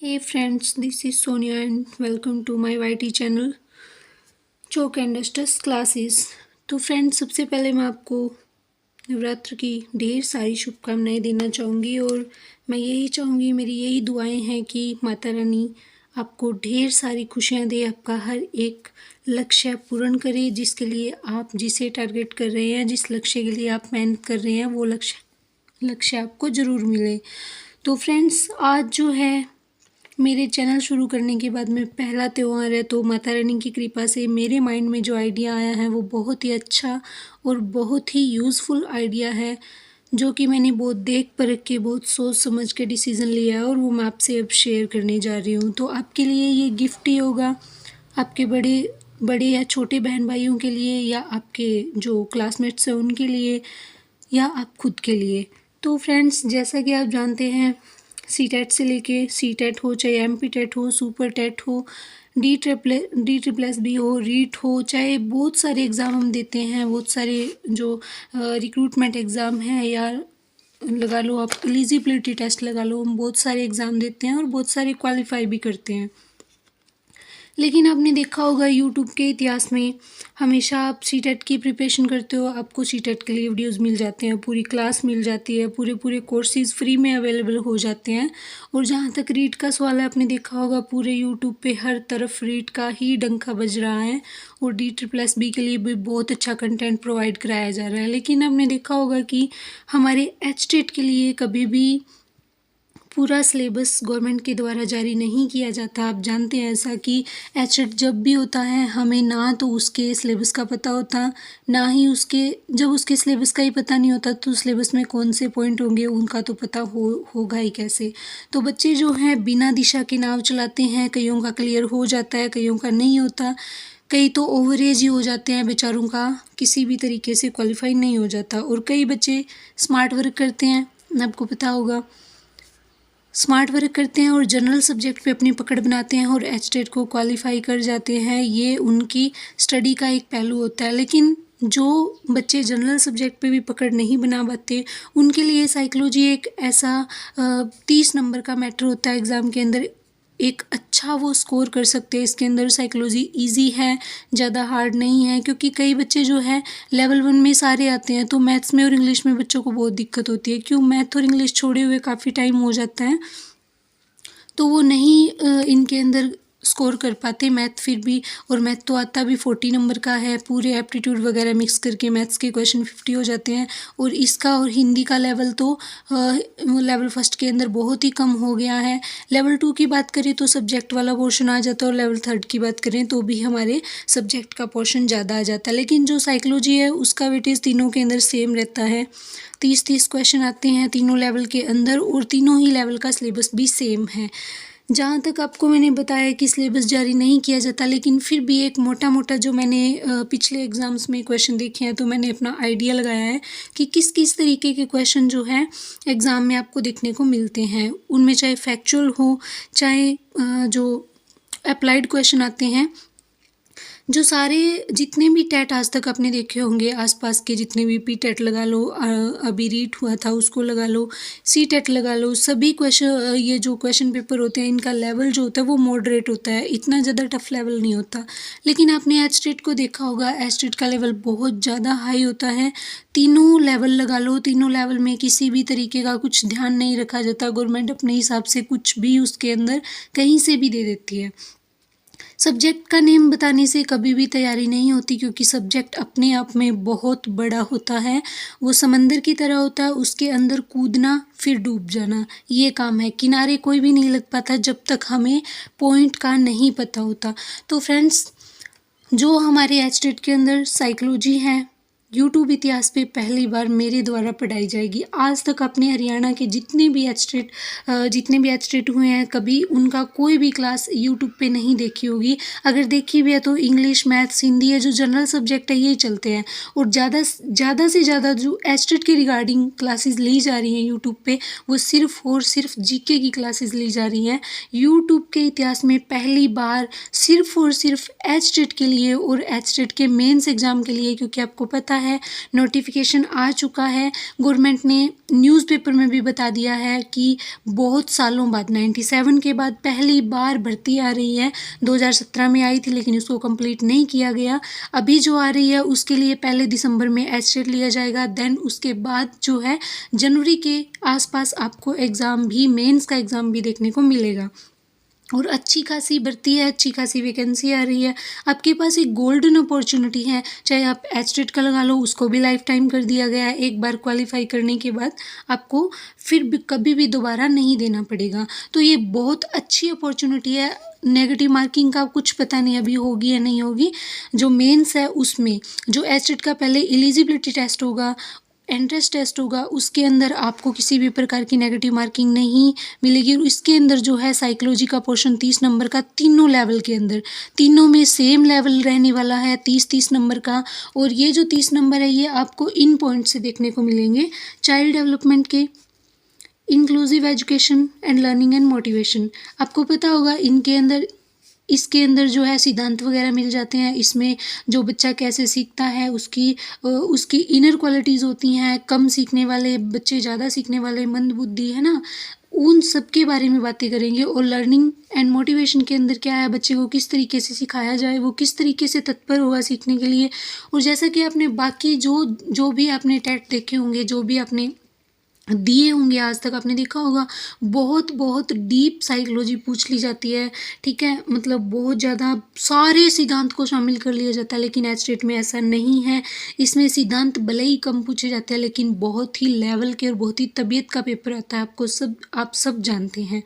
Hey friends, this is Sonia and welcome to my YT channel chalk and dusters classes. तो friends, सबसे पहले मैं आपको नवरात्र की ढेर सारी शुभकामनाएं देना चाहूँगी और मैं यही चाहूँगी, मेरी यही दुआएं हैं कि माता रानी आपको ढेर सारी खुशियाँ दे, आपका हर एक लक्ष्य पूर्ण करे, जिसके लिए आप जिसे टारगेट कर रहे हैं, जिस लक्ष्य के लिए आप मेहनत कर रहे हैं, वो लक्ष्य आपको ज़रूर मिले। तो फ्रेंड्स, आज जो है मेरे चैनल शुरू करने के बाद में पहला त्यौहार है, तो माता रानी की कृपा से मेरे माइंड में जो आइडिया आया है वो बहुत ही अच्छा और बहुत ही यूज़फुल आइडिया है, जो कि मैंने बहुत देख परख के, बहुत सोच समझ के डिसीज़न लिया है और वो मैं आपसे अब शेयर करने जा रही हूँ। तो आपके लिए ये गिफ्ट ही होगा, आपके बड़े या छोटे बहन भाइयों के लिए, या आपके जो क्लासमेट्स हैं उनके लिए, या आप खुद के लिए। तो फ्रेंड्स, जैसा कि आप जानते हैं, सी टेट से लेके सी टेट हो, चाहे एम पी टेट हो, सुपर टेट हो, डी ट्रिपल एस बी हो, रीट हो, चाहे बहुत सारे एग्ज़ाम हम देते हैं, बहुत सारे जो रिक्रूटमेंट एग्ज़ाम हैं, या लगा लो आप एलिजिबिलिटी टेस्ट लगा लो, हम बहुत सारे एग्ज़ाम देते हैं और बहुत सारे क्वालिफाई भी करते हैं। लेकिन आपने देखा होगा यूट्यूब के इतिहास में, हमेशा आप सी टेट की प्रिपरेशन करते हो, आपको सी टेट के लिए वीडियोज़ मिल जाते हैं, पूरी क्लास मिल जाती है, पूरे कोर्सेज़ फ्री में अवेलेबल हो जाते हैं। और जहाँ तक रीट का सवाल है, आपने देखा होगा पूरे यूट्यूब पे हर तरफ रीट का ही डंका बज रहा है, और डी ट्रिपल एस बी के लिए भी बहुत अच्छा कंटेंट प्रोवाइड कराया जा रहा है। लेकिन आपने देखा होगा कि हमारे एच टेट के लिए कभी भी पूरा सिलेबस गवर्नमेंट के द्वारा जारी नहीं किया जाता। आप जानते हैं ऐसा कि एचएट जब भी होता है, हमें ना तो उसके सिलेबस का पता होता, ना ही जब उसके सिलेबस का ही पता नहीं होता तो सिलेबस में कौन से पॉइंट होंगे उनका तो पता होगा ही कैसे। तो बच्चे जो हैं बिना दिशा के नाव चलाते हैं, कईयों का क्लियर हो जाता है, कईयों का नहीं होता, कई तो ओवर एज ही हो जाते हैं बेचारों का, किसी भी तरीके से क्वालिफाई नहीं हो जाता। और कई बच्चे स्मार्ट वर्क करते हैं, आपको पता होगा, स्मार्ट वर्क करते हैं और जनरल सब्जेक्ट पे अपनी पकड़ बनाते हैं और एच टेट को क्वालिफाई कर जाते हैं। ये उनकी स्टडी का एक पहलू होता है। लेकिन जो बच्चे जनरल सब्जेक्ट पे भी पकड़ नहीं बना पाते, उनके लिए साइकोलॉजी एक ऐसा 30 नंबर का मैटर होता है एग्ज़ाम के अंदर। एक अच्छा वो स्कोर कर सकते हैं इसके अंदर। साइकोलॉजी इजी है, ज़्यादा हार्ड नहीं है, क्योंकि कई बच्चे जो है लेवल 1 में सारे आते हैं, तो मैथ्स में और इंग्लिश में बच्चों को बहुत दिक्कत होती है। क्यों, मैथ और इंग्लिश छोड़े हुए काफ़ी टाइम हो जाता है, तो वो नहीं इनके अंदर स्कोर कर पाते मैथ फिर भी। और मैथ तो आता भी 40 नंबर का है, पूरे एप्टीट्यूड वगैरह मिक्स करके मैथ्स के क्वेश्चन 50 हो जाते हैं। और इसका और हिंदी का लेवल तो लेवल फर्स्ट के अंदर बहुत ही कम हो गया है। लेवल 2 की बात करें तो सब्जेक्ट वाला पोर्शन आ जाता है, और लेवल 3 की बात करें तो भी हमारे सब्जेक्ट का पोर्शन ज़्यादा आ जाता है। लेकिन जो साइकोलॉजी है उसका वेटेज तीनों के अंदर सेम रहता है। 30 क्वेश्चन आते हैं तीनों लेवल के अंदर, और तीनों ही लेवल का सिलेबस भी सेम है। जहाँ तक आपको मैंने बताया कि सिलेबस जारी नहीं किया जाता, लेकिन फिर भी एक मोटा मोटा जो मैंने पिछले एग्ज़ाम्स में क्वेश्चन देखे हैं, तो मैंने अपना आइडिया लगाया है कि किस किस तरीके के क्वेश्चन जो हैं एग्ज़ाम में आपको देखने को मिलते हैं। उनमें चाहे फैक्चुअल हो, चाहे जो अप्लाइड क्वेश्चन आते हैं, जो सारे जितने भी टेट आज तक आपने देखे होंगे, आसपास के जितने भी पी टेट लगा लो, अभी रीट हुआ था उसको लगा लो, सी टेट लगा लो, सभी क्वेश्चन, ये जो क्वेश्चन पेपर होते हैं इनका लेवल जो होता है वो मॉडरेट होता है, इतना ज़्यादा टफ लेवल नहीं होता। लेकिन आपने एच टेट को देखा होगा, एच टेट का लेवल बहुत ज़्यादा हाई होता है। तीनों लेवल लगा लो, तीनों लेवल में किसी भी तरीके का कुछ ध्यान नहीं रखा जाता। गवर्नमेंट अपने हिसाब से कुछ भी उसके अंदर कहीं से भी दे देती है। सब्जेक्ट का नेम बताने से कभी भी तैयारी नहीं होती, क्योंकि सब्जेक्ट अपने आप में बहुत बड़ा होता है। वो समंदर की तरह होता है, उसके अंदर कूदना फिर डूब जाना, ये काम है। किनारे कोई भी नहीं लग पाता जब तक हमें पॉइंट का नहीं पता होता। तो फ्रेंड्स, जो हमारे एच टेट के अंदर साइकोलॉजी है, यूट्यूब इतिहास पे पहली बार मेरे द्वारा पढ़ाई जाएगी। आज तक अपने हरियाणा के जितने भी एच टेट हुए हैं, कभी उनका कोई भी क्लास यूट्यूब पे नहीं देखी होगी। अगर देखी भी है तो इंग्लिश, मैथ्स, हिंदी है, जो जनरल सब्जेक्ट है यही चलते हैं। और ज़्यादा से ज़्यादा जो एच टेट के रिगार्डिंग क्लासेस ली जा रही हैं यूट्यूब पे, वो सिर्फ और सिर्फ जीके की क्लासेस ली जा रही हैं। यूट्यूब के इतिहास में पहली बार सिर्फ और सिर्फ एच टेट के लिए और एच टेट के मेंस एग्ज़ाम के लिए, क्योंकि आपको पता है, नोटिफिकेशन आ चुका है। गवर्नमेंट ने न्यूज़पेपर में भी बता दिया है कि बहुत सालों बाद 97 के बाद पहली बार भर्ती आ रही है। 2017 में आई थी लेकिन उसको कंप्लीट नहीं किया गया। अभी जो आ रही है उसके लिए पहले दिसंबर में एचटेट लिया जाएगा। देन उसके बाद जो है जनवरी के आसपास आपको एग्ज़ाम भी, मेंस का एग्ज़ाम भी देखने को मिलेगा। और अच्छी खासी भर्ती है, अच्छी खासी वैकेंसी आ रही है। आपके पास एक गोल्डन अपॉर्चुनिटी है, चाहे आप एचटेट का लगा लो, उसको भी लाइफ टाइम कर दिया गया है। एक बार क्वालिफाई करने के बाद आपको फिर भी कभी भी दोबारा नहीं देना पड़ेगा। तो ये बहुत अच्छी अपॉर्चुनिटी है। नेगेटिव मार्किंग का कुछ पता नहीं अभी होगी या नहीं होगी। जो मेंस है उसमें जो एचटेट का पहले एलिजिबिलिटी टेस्ट होगा, एंट्रेंस टेस्ट होगा, उसके अंदर आपको किसी भी प्रकार की नेगेटिव मार्किंग नहीं मिलेगी। और इसके अंदर जो है साइकोलॉजी का पोर्शन 30 नंबर का, तीनों लेवल के अंदर, तीनों में सेम लेवल रहने वाला है 30-30 नंबर का। और ये जो 30 नंबर है ये आपको इन पॉइंट से देखने को मिलेंगे: चाइल्ड डेवलपमेंट के, inclusive education and learning and motivation. आपको पता होगा इनके अंदर, इसके अंदर जो है सिद्धांत वगैरह मिल जाते हैं। इसमें जो बच्चा कैसे सीखता है, उसकी इनर क्वालिटीज़ होती हैं, कम सीखने वाले बच्चे, ज़्यादा सीखने वाले, मंद बुद्धि, है ना, उन सब के बारे में बातें करेंगे। और लर्निंग एंड मोटिवेशन के अंदर क्या है, बच्चे को किस तरीके से सिखाया जाए, वो किस तरीके से तत्पर होगा सीखने के लिए। और जैसा कि आपने बाकी जो भी आपने टेट देखे होंगे, जो भी आपने दिए होंगे आज तक, आपने देखा होगा बहुत बहुत डीप साइकोलॉजी पूछ ली जाती है। ठीक है, मतलब बहुत ज़्यादा सारे सिद्धांत को शामिल कर लिया जाता है। लेकिन एचटेट में ऐसा नहीं है। इसमें सिद्धांत भले ही कम पूछे जाते हैं लेकिन बहुत ही लेवल के और बहुत ही तबीयत का पेपर आता है। आप सब जानते हैं।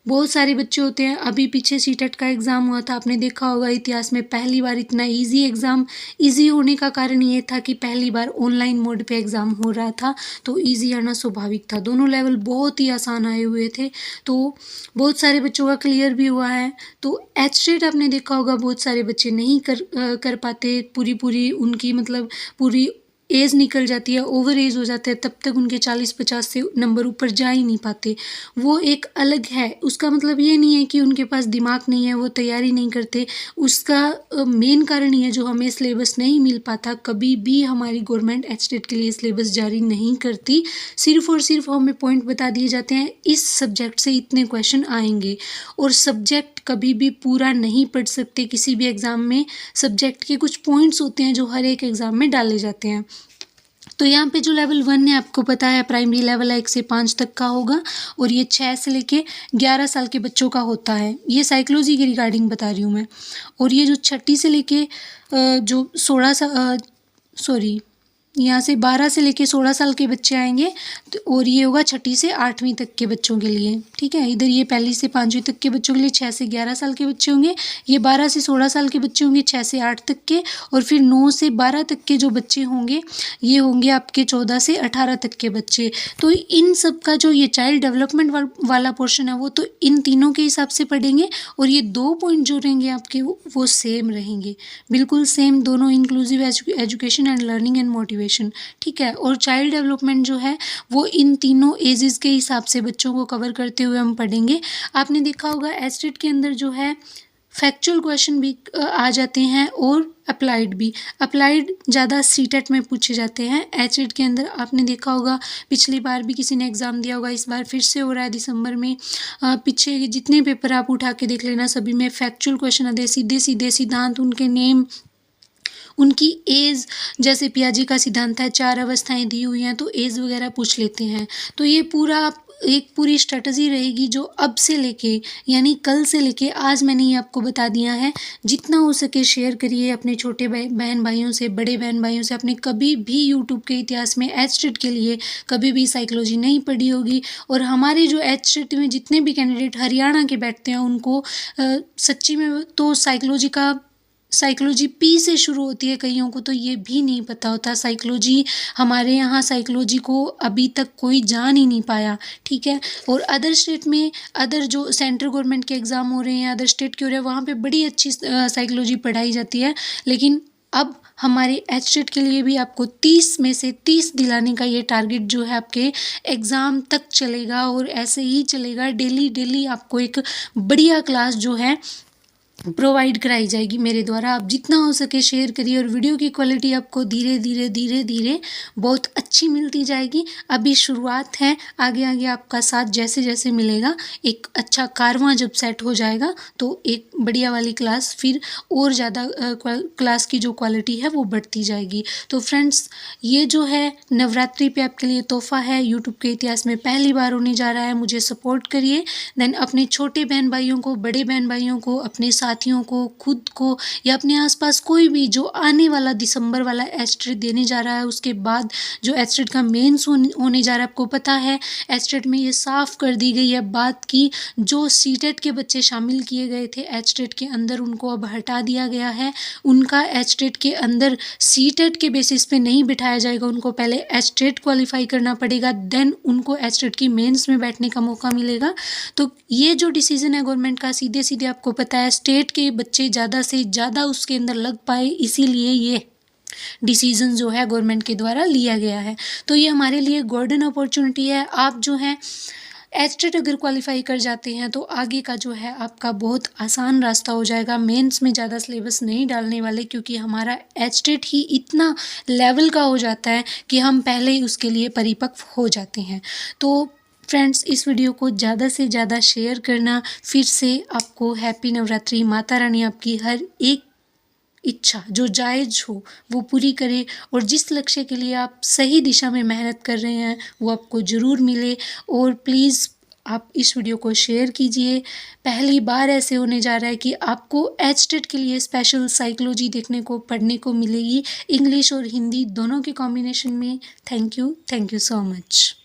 बहुत सारे बच्चे होते हैं। अभी पीछे सीटेट का एग्ज़ाम हुआ था, आपने देखा होगा इतिहास में पहली बार इतना इजी एग्ज़ाम। इजी होने का कारण ये था कि पहली बार ऑनलाइन मोड पे एग्ज़ाम हो रहा था, तो इजी आना स्वाभाविक था। दोनों लेवल बहुत ही आसान आए हुए थे, तो बहुत सारे बच्चों का क्लियर भी हुआ है। तो एचटेट आपने देखा होगा बहुत सारे बच्चे नहीं कर पाते पूरी उनकी, मतलब पूरी एज निकल जाती है, ओवर एज हो जाते हैं, तब तक उनके 40-50 से नंबर ऊपर जा ही नहीं पाते। वो एक अलग है। उसका मतलब ये नहीं है कि उनके पास दिमाग नहीं है, वो तैयारी नहीं करते। उसका मेन कारण ये है जो हमें सिलेबस नहीं मिल पाता। कभी भी हमारी गवर्नमेंट एचटेट के लिए सिलेबस जारी नहीं करती। सिर्फ और सिर्फ हमें पॉइंट बता दिए जाते हैं, इस सब्जेक्ट से इतने क्वेश्चन आएंगे। और सब्जेक्ट कभी भी पूरा नहीं पढ़ सकते किसी भी एग्ज़ाम में। सब्जेक्ट के कुछ पॉइंट्स होते हैं जो हर एक एग्ज़ाम में डाले जाते हैं। तो यहाँ पे जो लेवल 1 है, आपको पता है प्राइमरी लेवल है, 1 से 5 तक का होगा। और ये 6 से लेके 11 साल के बच्चों का होता है। ये साइकोलॉजी की रिगार्डिंग बता रही हूँ मैं। और ये जो 6ठी से लेके जो 12 से लेके 16 साल के बच्चे आएंगे, तो और ये होगा 6ठी से 8वीं तक के बच्चों के लिए। ठीक है, इधर ये 1 से 5वीं तक के बच्चों के लिए 6 से 11 साल के बच्चे होंगे। ये 12 से 16 साल के बच्चे होंगे 6 से 8 तक के। और फिर 9 से 12 तक के जो बच्चे होंगे, ये होंगे आपके 14 से 18 तक के बच्चे। तो इन सब का जो ये चाइल्ड डेवलपमेंट वाला पोर्शन है वो तो इन तीनों के हिसाब से पढ़ेंगे। और ये 2 पॉइंट जो रहेंगे आपके वो सेम रहेंगे, बिल्कुल सेम दोनों, inclusive education and learning and motivation. ठीक है। और चाइल्ड डेवलपमेंट जो है वो इन तीनों एजेस के हिसाब से बच्चों को कवर करते हुए हम पढ़ेंगे। आपने देखा होगा एचटेट के अंदर जो है फैक्चुअल क्वेश्चन भी आ जाते हैं और अप्लाइड भी। अप्लाइड ज़्यादा सीटेट में पूछे जाते हैं। एचटेट के अंदर आपने देखा होगा, पिछली बार भी किसी ने एग्ज़ाम दिया होगा, इस बार फिर से हो रहा है दिसंबर में। पीछे जितने पेपर आप उठा के देख लेना, सभी में फैक्चुअल क्वेश्चन आते हैं, सीधे सीधे सिद्धांत, उनके नेम, उनकी एज। जैसे पियाजे का सिद्धांत है 4 अवस्थाएं दी हुई हैं, तो एज वगैरह पूछ लेते हैं। तो ये एक पूरी स्ट्रेटजी रहेगी जो अब से लेके, यानी कल से लेके आज मैंने ये आपको बता दिया है। जितना हो सके शेयर करिए अपने छोटे बहन भाइयों से, बड़े बहन भाइयों से। आपने कभी भी यूट्यूब के इतिहास में एचटेट के लिए कभी भी साइकोलॉजी नहीं पढ़ी होगी। और हमारे जो एचटेट में जितने भी कैंडिडेट हरियाणा के बैठते हैं उनको सच्ची में तो साइकोलॉजी पी से शुरू होती है। कईयों को तो ये भी नहीं पता होता साइकोलॉजी। हमारे यहाँ साइकोलॉजी को अभी तक कोई जान ही नहीं पाया। ठीक है। और अदर स्टेट में, अदर जो सेंट्रल गवर्नमेंट के एग्ज़ाम हो रहे हैं, अदर स्टेट के हो रहे हैं, वहाँ पे बड़ी अच्छी साइकोलॉजी पढ़ाई जाती है। लेकिन अब हमारे एचटेट के लिए भी आपको 30 में से 30 दिलाने का ये टारगेट जो है आपके एग्ज़ाम तक चलेगा। और ऐसे ही चलेगा, डेली आपको एक बढ़िया क्लास जो है प्रोवाइड कराई जाएगी मेरे द्वारा। आप जितना हो सके शेयर करिए और वीडियो की क्वालिटी आपको धीरे धीरे बहुत अच्छी मिलती जाएगी। अभी शुरुआत है, आगे आगे आपका साथ जैसे जैसे मिलेगा, एक अच्छा कारवां जब सेट हो जाएगा तो एक बढ़िया वाली क्लास फिर और ज़्यादा क्लास की जो क्वालिटी है वो बढ़ती जाएगी। तो फ्रेंड्स, ये जो है नवरात्रि पे आपके लिए तोहफा है, यूट्यूब के इतिहास में पहली बार होने जा रहा है। मुझे सपोर्ट करिए। देन अपने छोटे बहन भाइयों को, बड़े बहन भाइयों को, अपने साथियों को, खुद को या अपने आसपास कोई भी जो आने वाला दिसंबर वाला एस्टेट देने जा रहा है, उसके बाद जो एस्टेट का मेंस होने जा रहा है, आपको पता है एस्टेट में ये साफ कर दी गई है बात की जो सीटेट के बच्चे शामिल किए गए थे एस्टेट के अंदर, उनको अब हटा दिया गया है। उनका एस्टेट के अंदर सीटेट के बेसिस पे नहीं बिठाया जाएगा, उनको पहले एस्टेट क्वालिफाई करना पड़ेगा, देन उनको एस्टेट की मेंस में बैठने का मौका मिलेगा। तो ये जो डिसीजन है गवर्नमेंट का, सीधे सीधे आपको पता है स्टेट के बच्चे ज़्यादा से ज़्यादा उसके अंदर लग पाए, इसीलिए ये डिसीजन जो है गवर्नमेंट के द्वारा लिया गया है। तो ये हमारे लिए गोल्डन अपॉर्चुनिटी है। आप जो है एस्टेट अगर क्वालिफाई कर जाते हैं तो आगे का जो है आपका बहुत आसान रास्ता हो जाएगा। मेंस में ज़्यादा सिलेबस नहीं डालने वाले, क्योंकि हमारा एस्टेट ही इतना लेवल का हो जाता है कि हम पहले ही उसके लिए परिपक्व हो जाते हैं। तो फ्रेंड्स, इस वीडियो को ज़्यादा से ज़्यादा शेयर करना। फिर से आपको हैप्पी नवरात्रि। माता रानी आपकी हर एक इच्छा जो जायज़ हो वो पूरी करे, और जिस लक्ष्य के लिए आप सही दिशा में मेहनत कर रहे हैं वो आपको ज़रूर मिले। और प्लीज़ आप इस वीडियो को शेयर कीजिए। पहली बार ऐसे होने जा रहा है कि आपको एचटेट के लिए स्पेशल साइकोलॉजी देखने को पढ़ने को मिलेगी, इंग्लिश और हिंदी दोनों के कॉम्बिनेशन में। Thank you so much.